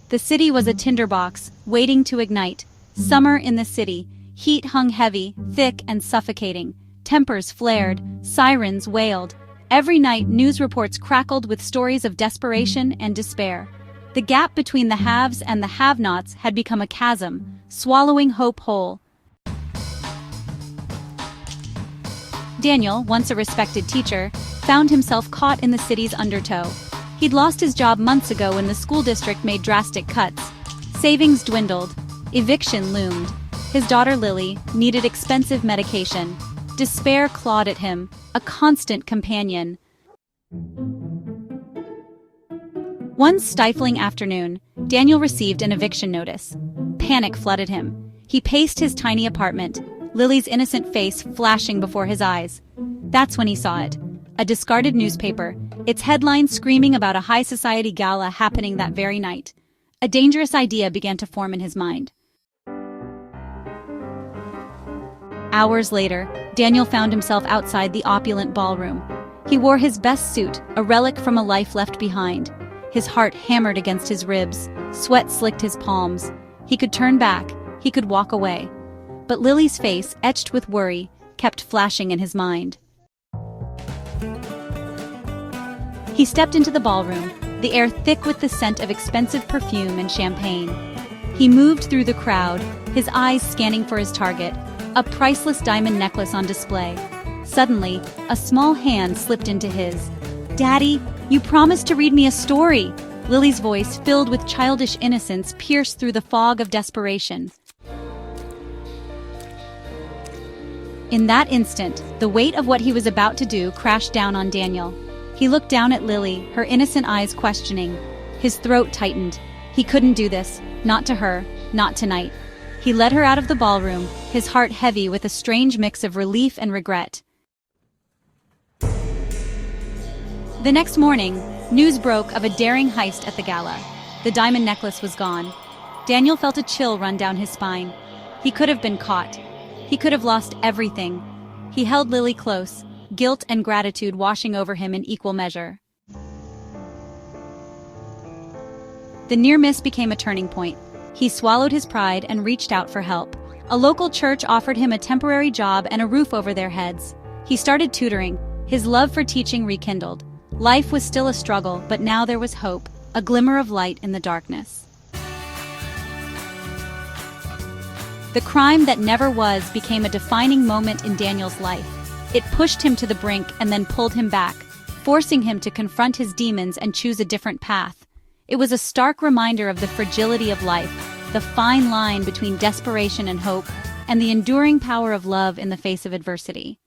The city was a tinderbox, waiting to ignite. Summer in the city, heat hung heavy, thick and suffocating. Tempers flared, sirens wailed. Every night, news reports crackled with stories of desperation and despair. The gap between the haves and the have-nots had become a chasm, swallowing hope whole. Daniel, once a respected teacher, found himself caught in the city's undertow. He'd lost his job months ago when the school district made drastic cuts. Savings dwindled. Eviction loomed. His daughter Lily needed expensive medication. Despair clawed at him, a constant companion. One stifling afternoon, Daniel received an eviction notice. Panic flooded him. He paced his tiny apartment, Lily's innocent face flashing before his eyes. That's when he saw it. A discarded newspaper, its headline screaming about a high society gala happening that very night. A dangerous idea began to form in his mind. Hours later, Daniel found himself outside the opulent ballroom. He wore his best suit, a relic from a life left behind. His heart hammered against his ribs, sweat slicked his palms. He could turn back, he could walk away. But Lily's face, etched with worry, kept flashing in his mind. He stepped into the ballroom, the air thick with the scent of expensive perfume and champagne. He moved through the crowd, his eyes scanning for his target, a priceless diamond necklace on display. Suddenly, a small hand slipped into his. "Daddy, you promised to read me a story!" Lily's voice, filled with childish innocence, pierced through the fog of desperation. In that instant, the weight of what he was about to do crashed down on Daniel. He looked down at Lily, her innocent eyes questioning. His throat tightened. He couldn't do this. Not to her. Not tonight. He led her out of the ballroom, his heart heavy with a strange mix of relief and regret. The next morning, news broke of a daring heist at the gala. The diamond necklace was gone. Daniel felt a chill run down his spine. He could have been caught. He could have lost everything. He held Lily close, guilt and gratitude washing over him in equal measure. The near miss became a turning point. He swallowed his pride and reached out for help. A local church offered him a temporary job and a roof over their heads. He started tutoring, his love for teaching rekindled. Life was still a struggle, but now there was hope, a glimmer of light in the darkness. The crime that never was became a defining moment in Daniel's life. It pushed him to the brink and then pulled him back, forcing him to confront his demons and choose a different path. It was a stark reminder of the fragility of life, the fine line between desperation and hope, and the enduring power of love in the face of adversity.